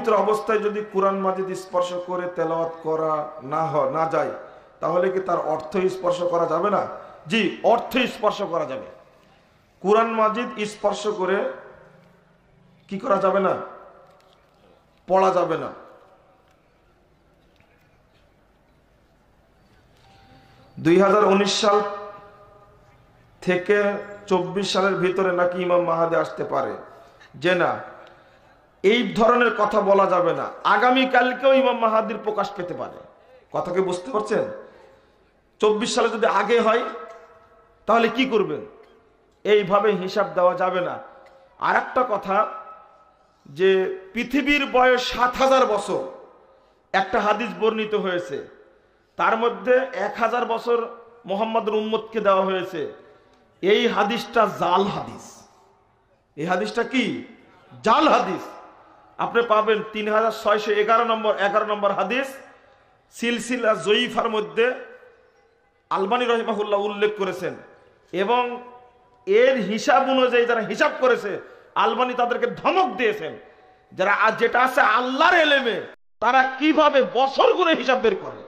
অপবিত্র অবস্থায় যদি কুরআন মাজিদ স্পর্শ করে তেলাওয়াত করা না যায়, তাহলে কি তার অর্থ স্পর্শ করা যাবে না? জি, অর্থ স্পর্শ করা যাবে। কুরআন মাজিদ স্পর্শ করে কি করা যাবে না? পড়া যাবে না। 2019 সাল থেকে 24 সালের ভিতরে নাকি ইমাম মাহাদি আসতে পারে, যে না, এই ধরনের কথা বলা যাবে না। আগামীকালকেও ইমাম মাহাদির প্রকাশ পেতে পারে। কথাকে বুঝতে পারছেন? 24 সালে যদি আগে হয় তাহলে কি করবেন? এইভাবে হিসাব দেওয়া যাবে না। আর একটা কথা, যে পৃথিবীর বয়স 7000 বছর একটা হাদিস বর্ণিত হয়েছে, তার মধ্যে 1000 বছর মুহাম্মদের উম্মতকে দেওয়া হয়েছে। এই হাদিসটা জাল হাদিস। এই হাদিসটা কি? জাল হাদিস। আপনি পাবেন 3611 নম্বর হাদিস সিলসিলা জয়ীফার মধ্যে আলবানী রহিমাহুল্লাহ উল্লেখ করেছেন, এবং এর হিসাব অনুযায়ী যারা হিসাব করেছে আলবানী তাদেরকে ধমক দিয়েছেন, যারা যেটা আছে আল্লাহর এলেমে তারা কিভাবে বছর গুণে হিসাব বের করে।